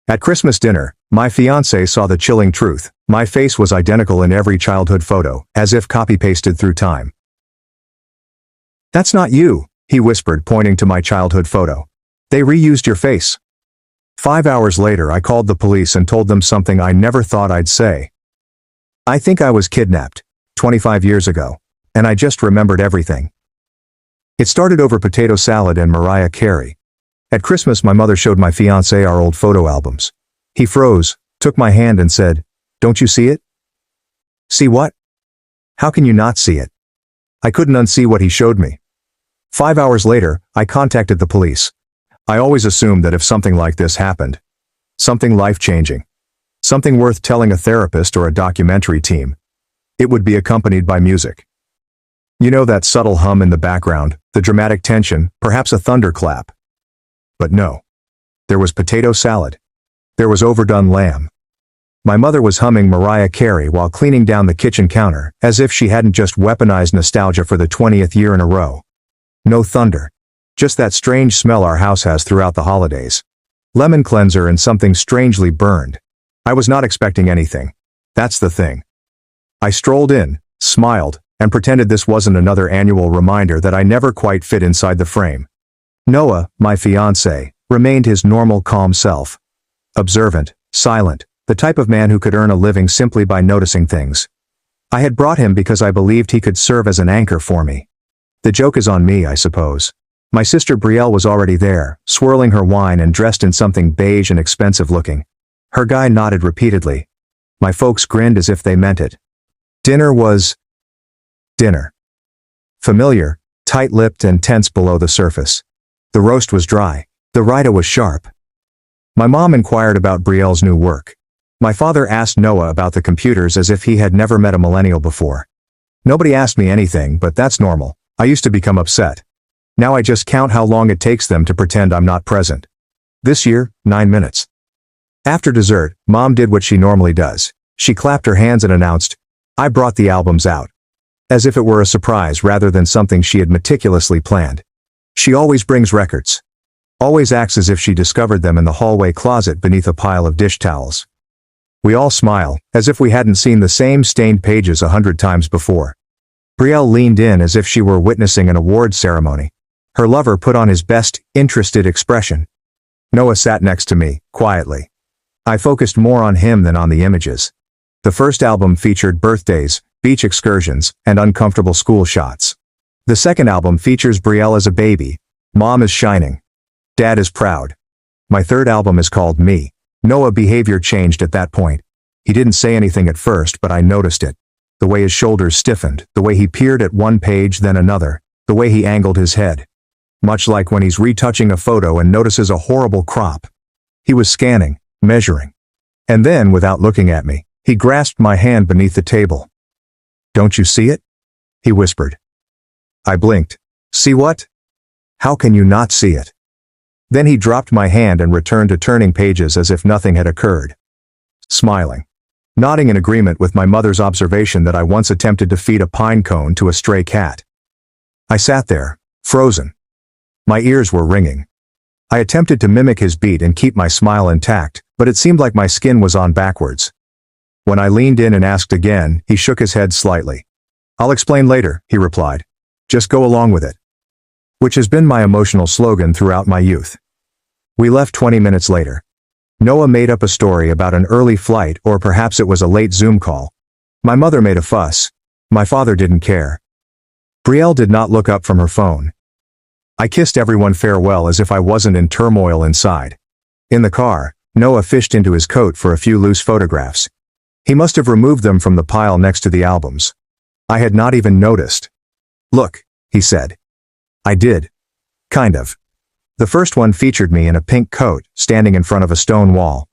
At Christmas dinner, my fiancé saw the chilling truth. My face was identical in every childhood photo, as if copy-pasted through time. "That's not you," he whispered, pointing to my childhood photo. "They reused your face." 5 hours later, I called the police and told them something I never thought I'd say. I think I was kidnapped 25 years ago, and I just remembered everything. It started over potato salad and Mariah Carey. At Christmas, my mother showed my fiancé our old photo albums. He froze, took my hand and said, "Don't you see it?" "See what?" "How can you not see it?" I couldn't unsee what he showed me. 5 hours later, I contacted the police. I always assumed that if something like this happened, something life-changing, something worth telling a therapist or a documentary team, it would be accompanied by music. You know, that subtle hum in the background, the dramatic tension, perhaps a thunderclap. But no. There was potato salad. There was overdone lamb. My mother was humming Mariah Carey while cleaning down the kitchen counter, as if she hadn't just weaponized nostalgia for the 20th year in a row. No thunder. Just that strange smell our house has throughout the holidays. Lemon cleanser and something strangely burned. I was not expecting anything. That's the thing. I strolled in, smiled, and pretended this wasn't another annual reminder that I never quite fit inside the frame. Noah, my fiancé, remained his normal calm self. Observant, silent, the type of man who could earn a living simply by noticing things. I had brought him because I believed he could serve as an anchor for me. The joke is on me, I suppose. My sister Brielle was already there, swirling her wine and dressed in something beige and expensive looking. Her guy nodded repeatedly. My folks grinned as if they meant it. Dinner was dinner. Familiar, tight-lipped and tense below the surface. The roast was dry. The raita was sharp. My mom inquired about Brielle's new work. My father asked Noah about the computers as if he had never met a millennial before. Nobody asked me anything, but that's normal. I used to become upset. Now I just count how long it takes them to pretend I'm not present. This year, 9 minutes. After dessert, Mom did what she normally does. She clapped her hands and announced, "I brought the albums out." As if it were a surprise rather than something she had meticulously planned. She always brings records. Always acts as if she discovered them in the hallway closet beneath a pile of dish towels. We all smile, as if we hadn't seen the same stained pages 100 times before. Brielle leaned in as if she were witnessing an award ceremony. Her lover put on his best, interested expression. Noah sat next to me, quietly. I focused more on him than on the images. The first album featured birthdays, beach excursions, and uncomfortable school shots. The second album features Brielle as a baby. Mom is shining. Dad is proud. My third album is called Me. Noah's behavior changed at that point. He didn't say anything at first, but I noticed it. The way his shoulders stiffened, the way he peered at one page then another, the way he angled his head. Much like when he's retouching a photo and notices a horrible crop. He was scanning, measuring. And then, without looking at me, he grasped my hand beneath the table. "Don't you see it?" he whispered. I blinked. "See what?" "How can you not see it?" Then he dropped my hand and returned to turning pages as if nothing had occurred. Smiling. Nodding in agreement with my mother's observation that I once attempted to feed a pine cone to a stray cat. I sat there, frozen. My ears were ringing. I attempted to mimic his beat and keep my smile intact, but it seemed like my skin was on backwards. When I leaned in and asked again, he shook his head slightly. "I'll explain later," he replied. "Just go along with it." Which has been my emotional slogan throughout my youth. We left 20 minutes later. Noah made up a story about an early flight, or perhaps it was a late Zoom call. My mother made a fuss. My father didn't care. Brielle did not look up from her phone. I kissed everyone farewell as if I wasn't in turmoil inside. In the car, Noah fished into his coat for a few loose photographs. He must have removed them from the pile next to the albums. I had not even noticed. "Look," he said. I did. Kind of. The first one featured me in a pink coat, standing in front of a stone wall.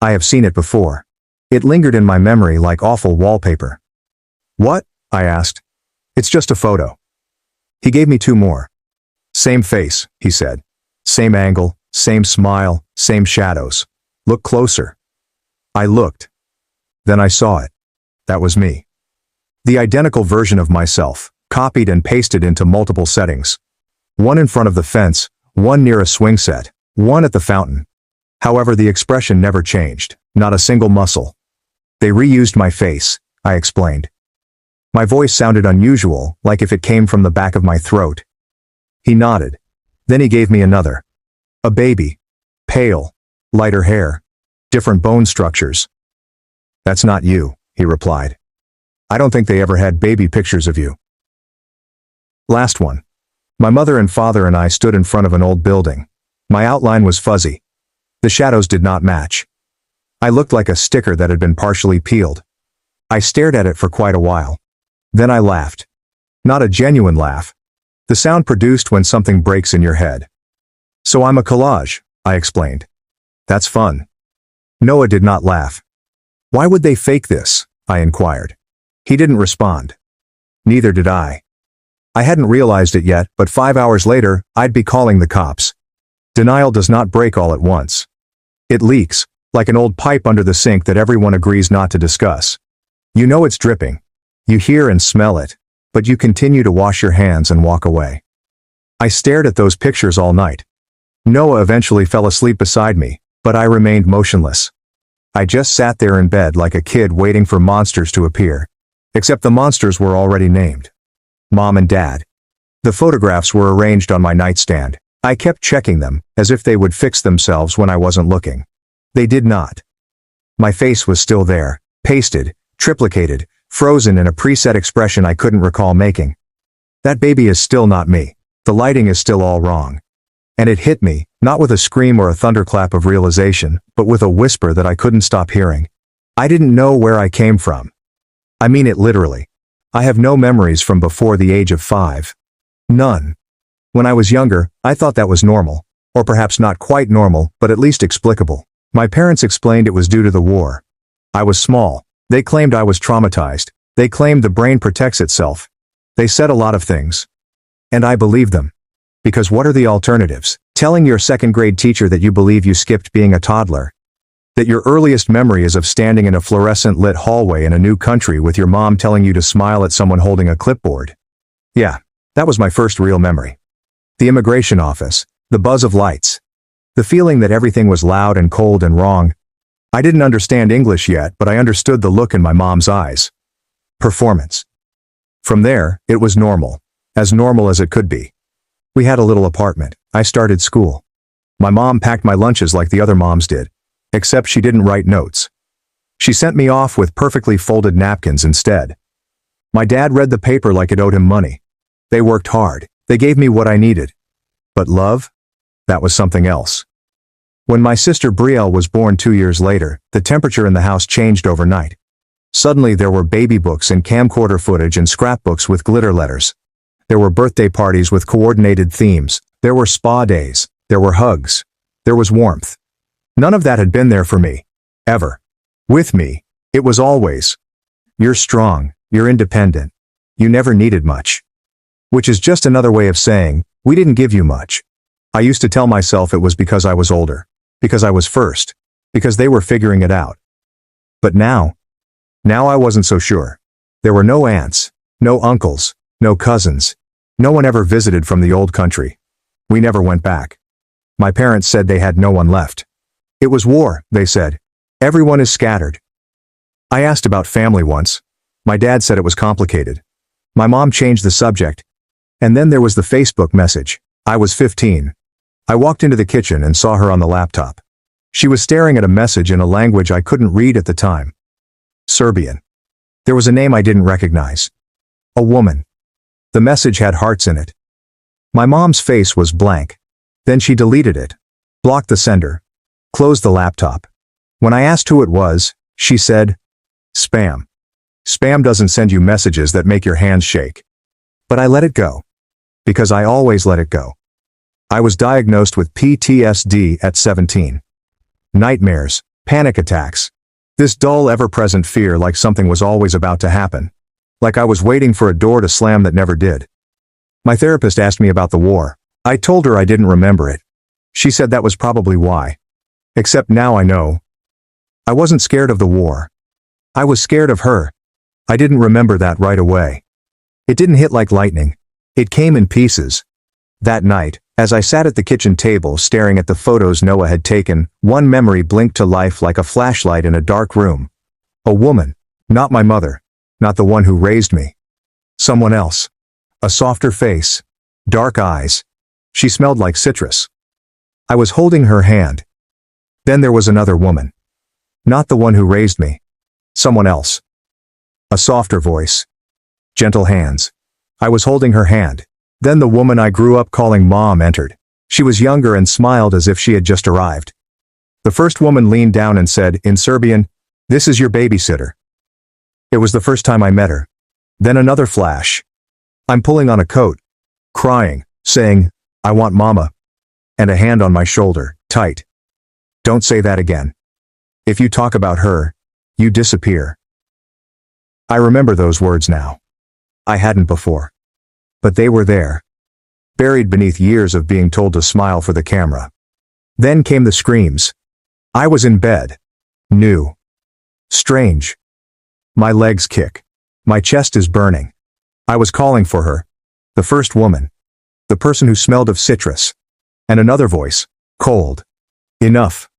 I have seen it before. It lingered in my memory like awful wallpaper. "What?" I asked. "It's just a photo." He gave me 2 more. "Same face," he said. "Same angle, same smile, same shadows. Look closer." I looked. Then I saw it. That was me. The identical version of myself, copied and pasted into multiple settings. One in front of the fence, one near a swing set, one at the fountain. However, the expression never changed, not a single muscle. They reused my face, I explained. My voice sounded unusual, like if it came from the back of my throat. He nodded. Then he gave me another. A baby. Pale. Lighter hair. Different bone structures. That's not you, he replied. I don't think they ever had baby pictures of you. Last one. My mother and father and I stood in front of an old building. My outline was fuzzy. The shadows did not match. I looked like a sticker that had been partially peeled. I stared at it for quite a while. Then I laughed. Not a genuine laugh. The sound produced when something breaks in your head. So I'm a collage, I explained. That's fun. Noah did not laugh. Why would they fake this? I inquired. He didn't respond. Neither did I. I hadn't realized it yet, but 5 hours later, I'd be calling the cops. Denial does not break all at once. It leaks, like an old pipe under the sink that everyone agrees not to discuss. You know it's dripping. You hear and smell it, but you continue to wash your hands and walk away. I stared at those pictures all night. Noah eventually fell asleep beside me, but I remained motionless. I just sat there in bed like a kid waiting for monsters to appear. Except the monsters were already named. Mom and Dad. The photographs were arranged on my nightstand. I kept checking them, as if they would fix themselves when I wasn't looking. They did not. My face was still there, pasted, triplicated, frozen in a preset expression I couldn't recall making. That baby is still not me. The lighting is still all wrong. And it hit me, not with a scream or a thunderclap of realization, but with a whisper that I couldn't stop hearing. I didn't know where I came from. I mean it literally. I have no memories from before the age of 5. None. When I was younger, I thought that was normal. Or perhaps not quite normal, but at least explicable. My parents explained it was due to the war. I was small. They claimed I was traumatized. They claimed the brain protects itself. They said a lot of things. And I believed them. Because what are the alternatives? Telling your second-grade teacher that you believe you skipped being a toddler. That your earliest memory is of standing in a fluorescent-lit hallway in a new country with your mom telling you to smile at someone holding a clipboard. Yeah, that was my first real memory. The immigration office. The buzz of lights. The feeling that everything was loud and cold and wrong. I didn't understand English yet, but I understood the look in my mom's eyes. Performance. From there, it was normal. As normal as it could be. We had a little apartment. I started school. My mom packed my lunches like the other moms did. Except she didn't write notes. She sent me off with perfectly folded napkins instead. My dad read the paper like it owed him money. They worked hard. They gave me what I needed. But love? That was something else. When my sister Brielle was born 2 years later, the temperature in the house changed overnight. Suddenly there were baby books and camcorder footage and scrapbooks with glitter letters. There were birthday parties with coordinated themes. There were spa days. There were hugs. There was warmth. None of that had been there for me. Ever. With me, it was always. You're strong. You're independent. You never needed much. Which is just another way of saying, we didn't give you much. I used to tell myself it was because I was older. Because I was first. Because they were figuring it out. But now I wasn't so sure. There were no aunts. No uncles. No cousins. No one ever visited from the old country. We never went back. My parents said they had no one left. It was war, they said. Everyone is scattered. I asked about family once. My dad said it was complicated. My mom changed the subject. And then there was the Facebook message. I was 15. I walked into the kitchen and saw her on the laptop. She was staring at a message in a language I couldn't read at the time. Serbian. There was a name I didn't recognize. A woman. The message had hearts in it. My mom's face was blank. Then she deleted it. Blocked the sender. Closed the laptop. When I asked who it was, she said, spam. Spam doesn't send you messages that make your hands shake. But I let it go. Because I always let it go. I was diagnosed with PTSD at 17. Nightmares, panic attacks. This dull, ever-present fear like something was always about to happen. Like I was waiting for a door to slam that never did. My therapist asked me about the war. I told her I didn't remember it. She said that was probably why. Except now I know. I wasn't scared of the war. I was scared of her. I didn't remember that right away. It didn't hit like lightning. It came in pieces. That night, As I sat at the kitchen table staring at the photos Noah had taken, one memory blinked to life like a flashlight in a dark room. A woman. Not my mother. Not the one who raised me. Someone else. A softer face. Dark eyes. She smelled like citrus. I was holding her hand. Then there was another woman. Not the one who raised me. Someone else. A softer voice. Gentle hands. I was holding her hand. Then the woman I grew up calling Mom entered. She was younger and smiled as if she had just arrived. The first woman leaned down and said, in Serbian, "This is your babysitter." It was the first time I met her. Then another flash. I'm pulling on a coat. Crying, saying, "I want Mama." And a hand on my shoulder, tight. "Don't say that again. If you talk about her, you disappear." I remember those words now. I hadn't before. But they were there. Buried beneath years of being told to smile for the camera. Then came the screams. I was in bed. New. Strange. My legs kick. My chest is burning. I was calling for her. The first woman. The person who smelled of citrus. And another voice. Cold. Enough.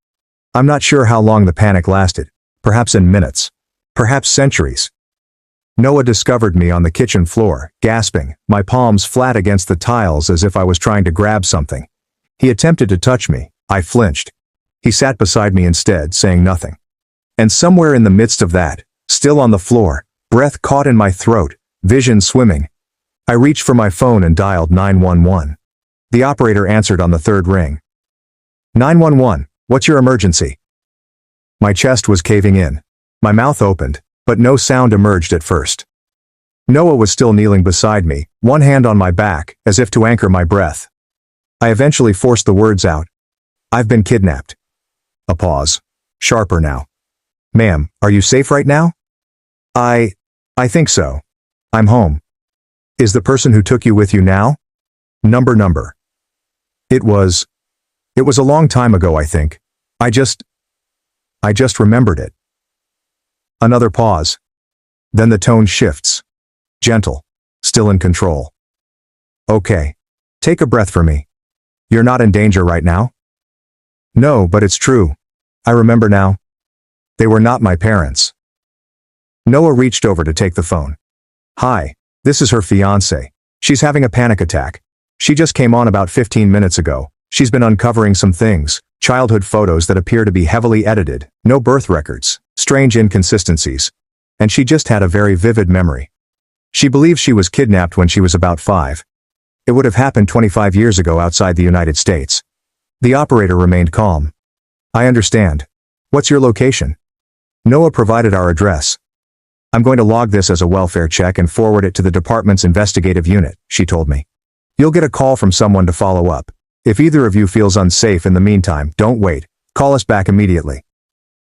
I'm not sure how long the panic lasted. Perhaps in minutes. Perhaps centuries. Noah discovered me on the kitchen floor, gasping, my palms flat against the tiles as if I was trying to grab something. He attempted to touch me. I flinched. He sat beside me instead, saying nothing. And somewhere in the midst of that, still on the floor, breath caught in my throat, vision swimming, I reached for my phone and dialed 911. The operator answered on the third ring. 911, what's your emergency? My chest was caving in. My mouth opened, but no sound emerged at first. Noah was still kneeling beside me, one hand on my back, as if to anchor my breath. I eventually forced the words out. I've been kidnapped. A pause. Sharper now. Ma'am, are you safe right now? I think so. I'm home. Is the person who took you with you now? Number. It was a long time ago, I think. I just remembered it. Another pause. Then the tone shifts. Gentle. Still in control. Okay. Take a breath for me. You're not in danger right now? No, but it's true. I remember now. They were not my parents. Noah reached over to take the phone. Hi, this is her fiancé. She's having a panic attack. She just came on about 15 minutes ago. She's been uncovering some things, childhood photos that appear to be heavily edited, no birth records, strange inconsistencies. And she just had a very vivid memory. She believes she was kidnapped when she was about 5. It would have happened 25 years ago outside the United States. The operator remained calm. I understand. What's your location? Noah provided our address. I'm going to log this as a welfare check and forward it to the department's investigative unit, she told me. You'll get a call from someone to follow up. If either of you feels unsafe in the meantime, don't wait. Call us back immediately.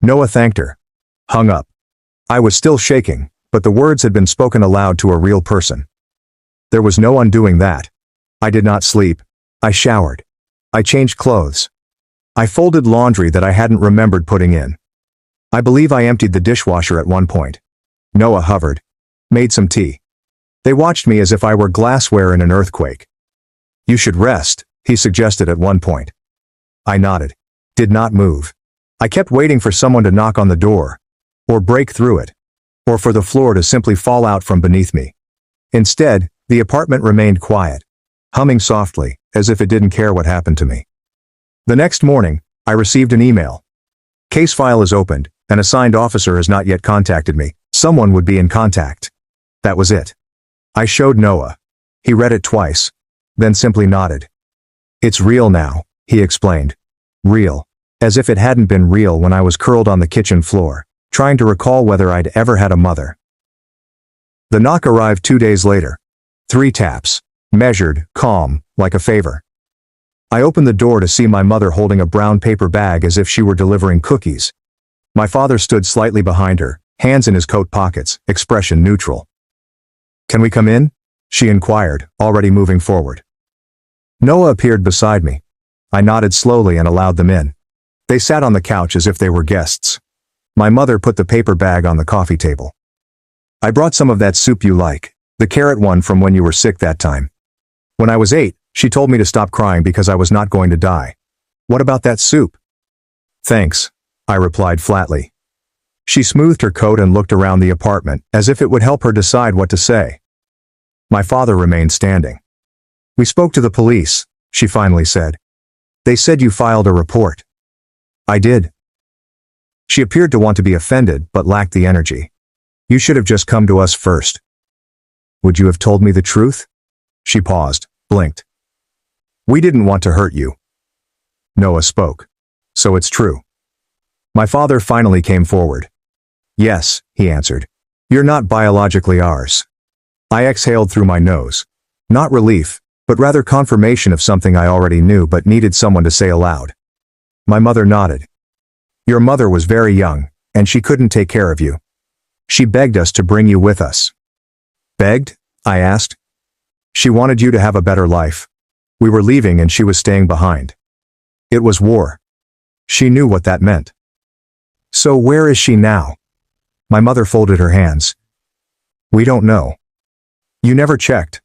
Noah thanked her. Hung up. I was still shaking, but the words had been spoken aloud to a real person. There was no undoing that. I did not sleep. I showered. I changed clothes. I folded laundry that I hadn't remembered putting in. I believe I emptied the dishwasher at one point. Noah hovered. Made some tea. They watched me as if I were glassware in an earthquake. You should rest, he suggested at one point. I nodded. Did not move. I kept waiting for someone to knock on the door. Or break through it. Or for the floor to simply fall out from beneath me. Instead, the apartment remained quiet. Humming softly, as if it didn't care what happened to me. The next morning, I received an email. Case file is opened. An assigned officer has not yet contacted me. Someone would be in contact. That was it. I showed Noah. He read it twice. Then simply nodded. It's real now, he explained. Real. As if it hadn't been real when I was curled on the kitchen floor, trying to recall whether I'd ever had a mother. The knock arrived 2 days later. 3 taps. Measured, calm, like a favor. I opened the door to see my mother holding a brown paper bag as if she were delivering cookies. My father stood slightly behind her, hands in his coat pockets, expression neutral. Can we come in? She inquired, already moving forward. Noah appeared beside me. I nodded slowly and allowed them in. They sat on the couch as if they were guests. My mother put the paper bag on the coffee table. I brought some of that soup you like, the carrot one from when you were sick that time. When I was 8, She told me to stop crying because I was not going to die. What about that soup? Thanks, I replied flatly. She smoothed her coat and looked around the apartment, as if it would help her decide what to say. My father remained standing. We spoke to the police, she finally said. They said you filed a report. I did. She appeared to want to be offended, but lacked the energy. You should have just come to us first. Would you have told me the truth? She paused, blinked. We didn't want to hurt you. Noah spoke. So it's true. My father finally came forward. Yes, he answered. You're not biologically ours. I exhaled through my nose. Not relief, but rather confirmation of something I already knew but needed someone to say aloud. My mother nodded. Your mother was very young, and she couldn't take care of you. She begged us to bring you with us. Begged? I asked. She wanted you to have a better life. We were leaving and she was staying behind. It was war. She knew what that meant. So where is she now? My mother folded her hands. We don't know. You never checked.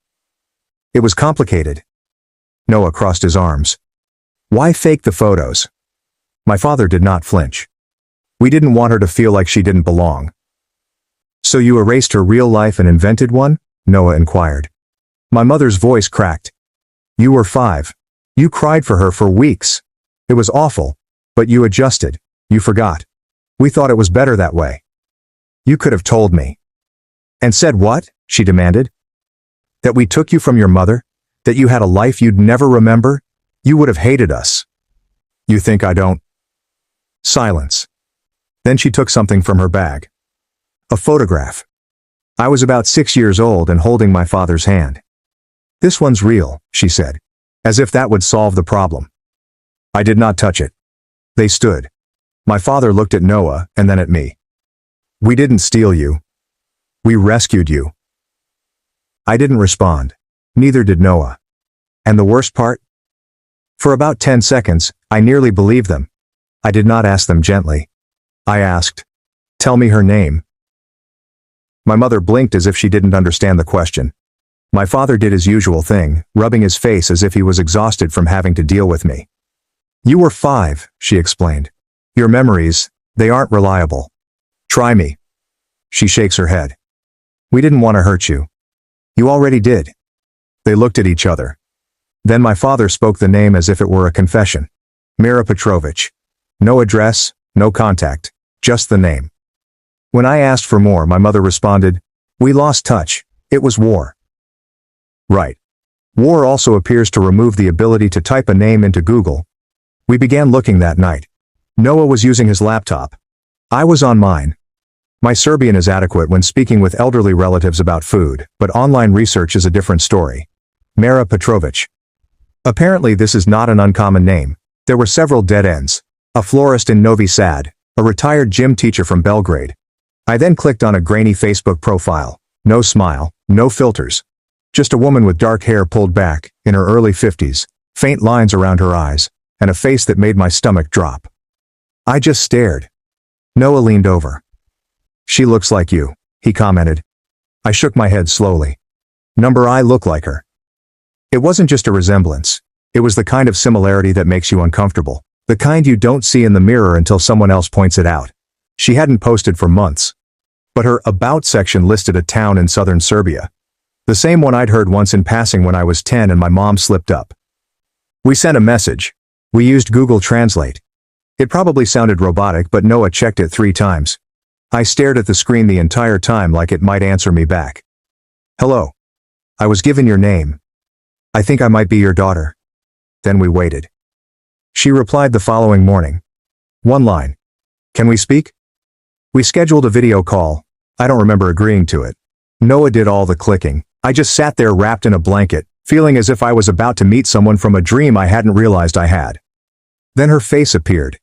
It was complicated. Noah crossed his arms. Why fake the photos? My father did not flinch. We didn't want her to feel like she didn't belong. So you erased her real life and invented one? Noah inquired. My mother's voice cracked. You were 5. You cried for her for weeks. It was awful, but you adjusted. You forgot. We thought it was better that way. You could have told me. And said what? She demanded. That we took you from your mother? That you had a life you'd never remember? You would have hated us. You think I don't? Silence. Then she took something from her bag. A photograph. I was about 6 years old and holding my father's hand. This one's real, she said, as if that would solve the problem. I did not touch it. They stood. My father looked at Noah and then at me. We didn't steal you. We rescued you. I didn't respond. Neither did Noah. And the worst part? For about 10 seconds, I nearly believed them. I did not ask them gently. I asked, tell me her name. My mother blinked as if she didn't understand the question. My father did his usual thing, rubbing his face as if he was exhausted from having to deal with me. You were 5, she explained. Your memories, they aren't reliable. Try me. She shakes her head. We didn't want to hurt you. You already did. They looked at each other. Then my father spoke the name as if it were a confession. Mira Petrovich. No address, no contact, just the name. When I asked for more, my mother responded, we lost touch. It was war. Right. War also appears to remove the ability to type a name into Google. We began looking that night. Noah was using his laptop. I was on mine. My Serbian is adequate when speaking with elderly relatives about food, but online research is a different story. Mira Petrovich. Apparently this is not an uncommon name. There were several dead ends. A florist in Novi Sad, a retired gym teacher from Belgrade. I then clicked on a grainy Facebook profile. No smile, no filters. Just a woman with dark hair pulled back, in her early 50s, faint lines around her eyes, and a face that made my stomach drop. I just stared. Noah leaned over. She looks like you, he commented. I shook my head slowly. Number I look like her. It wasn't just a resemblance. It was the kind of similarity that makes you uncomfortable. The kind you don't see in the mirror until someone else points it out. She hadn't posted for months. But her About section listed a town in southern Serbia. The same one I'd heard once in passing when I was 10 and my mom slipped up. We sent a message. We used Google Translate. It probably sounded robotic, but Noah checked it 3 times. I stared at the screen the entire time like it might answer me back. Hello. I was given your name. I think I might be your daughter. Then we waited. She replied the following morning. 1 line. Can we speak? We scheduled a video call. I don't remember agreeing to it. Noah did all the clicking. I just sat there wrapped in a blanket, feeling as if I was about to meet someone from a dream I hadn't realized I had. Then her face appeared.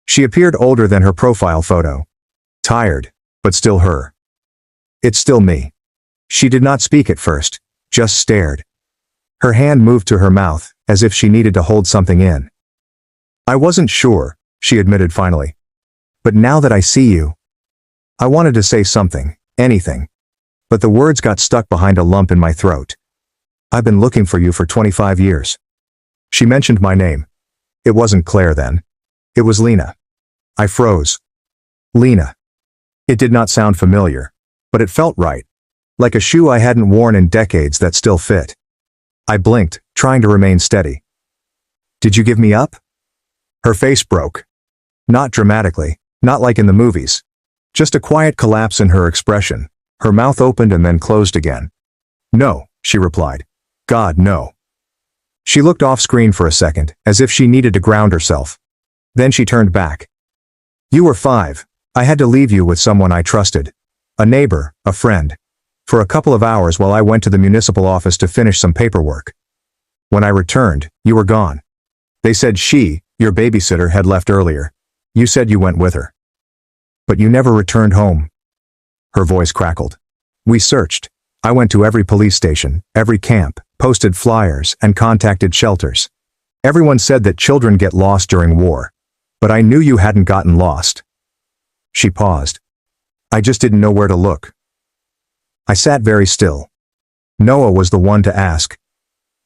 She appeared older than her profile photo. Tired, but still her. It's still me. She did not speak at first, just stared. Her hand moved to her mouth, as if she needed to hold something in. I wasn't sure, she admitted finally. But now that I see you, I wanted to say something, anything. But the words got stuck behind a lump in my throat. I've been looking for you for 25 years. She mentioned my name. It wasn't Claire then. It was Lena. I froze. Lena. It did not sound familiar, but it felt right. Like a shoe I hadn't worn in decades that still fit. I blinked, trying to remain steady. Did you give me up? Her face broke. Not dramatically, not like in the movies. Just a quiet collapse in her expression. Her mouth opened and then closed again. No, she replied. God, no. She looked off screen for a second, as if she needed to ground herself. Then she turned back. You were 5. I had to leave you with someone I trusted. A neighbor, a friend. For a couple of hours while I went to the municipal office to finish some paperwork. When I returned, you were gone. They said she, your babysitter, had left earlier. You said you went with her. But you never returned home. Her voice crackled. We searched. I went to every police station, every camp, posted flyers, and contacted shelters. Everyone said that children get lost during war. But I knew you hadn't gotten lost. She paused. I just didn't know where to look. I sat very still. Noah was the one to ask.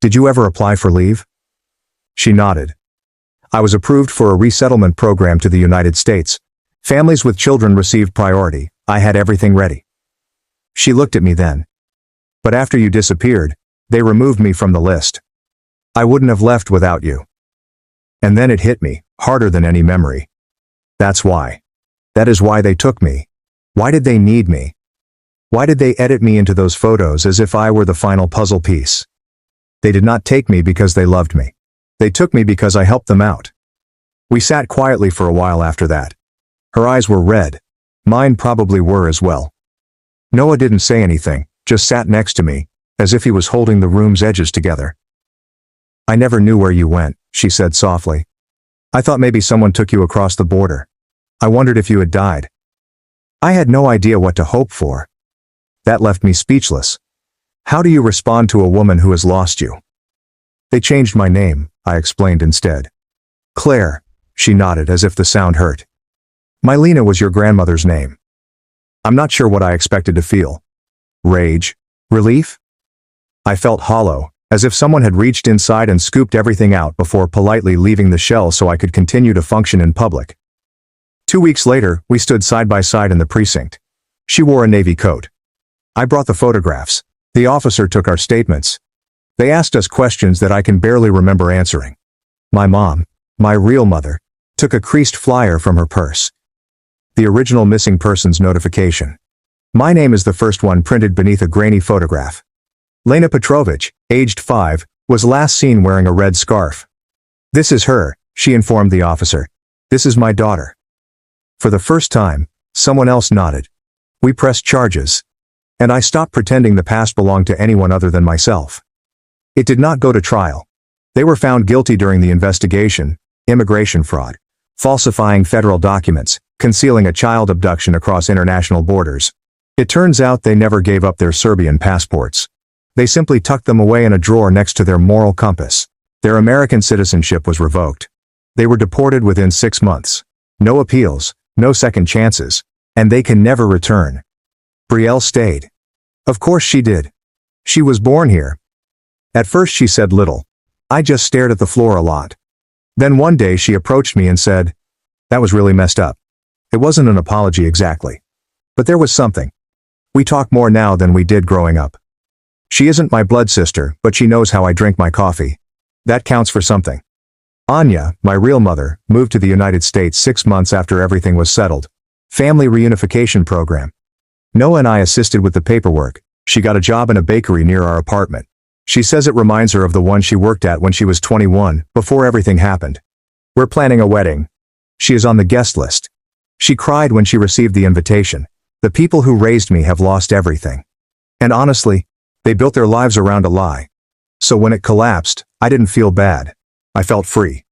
Did you ever apply for leave? She nodded. I was approved for a resettlement program to the United States. Families with children received priority. I had everything ready. She looked at me then. But after you disappeared, they removed me from the list. I wouldn't have left without you. And then it hit me, harder than any memory. That's why. That is why they took me. Why did they need me? Why did they edit me into those photos as if I were the final puzzle piece? They did not take me because they loved me. They took me because I helped them out. We sat quietly for a while after that. Her eyes were red. Mine probably were as well. Noah didn't say anything, just sat next to me, as if he was holding the room's edges together. I never knew where you went, she said softly. I thought maybe someone took you across the border. I wondered if you had died. I had no idea what to hope for. That left me speechless. How do you respond to a woman who has lost you? They changed my name, I explained instead. Claire, she nodded as if the sound hurt. My Lena was your grandmother's name. I'm not sure what I expected to feel. Rage? Relief? I felt hollow, as if someone had reached inside and scooped everything out before politely leaving the shell so I could continue to function in public. 2 weeks later, we stood side by side in the precinct. She wore a navy coat. I brought the photographs. The officer took our statements. They asked us questions that I can barely remember answering. My mom, my real mother, took a creased flyer from her purse. The original missing persons notification. My name is the first one printed beneath a grainy photograph. Lena Petrovich, aged 5, was last seen wearing a red scarf. This is her, she informed the officer. This is my daughter. For the first time, someone else nodded. We pressed charges. And I stopped pretending the past belonged to anyone other than myself. It did not go to trial. They were found guilty during the investigation, immigration fraud, falsifying federal documents, concealing a child abduction across international borders. It turns out they never gave up their Serbian passports. They simply tucked them away in a drawer next to their moral compass. Their American citizenship was revoked. They were deported within 6 months. No appeals, no second chances, and they can never return. Brielle stayed. Of course she did. She was born here. At first she said little. I just stared at the floor a lot. Then one day she approached me and said, "That was really messed up." It wasn't an apology exactly. But there was something. We talk more now than we did growing up. She isn't my blood sister, but she knows how I drink my coffee. That counts for something. Anya, my real mother, moved to the United States 6 months after everything was settled. Family reunification program. Noah and I assisted with the paperwork. She got a job in a bakery near our apartment. She says it reminds her of the one she worked at when she was 21, before everything happened. We're planning a wedding. She is on the guest list. She cried when she received the invitation. The people who raised me have lost everything. And honestly, they built their lives around a lie. So when it collapsed, I didn't feel bad. I felt free.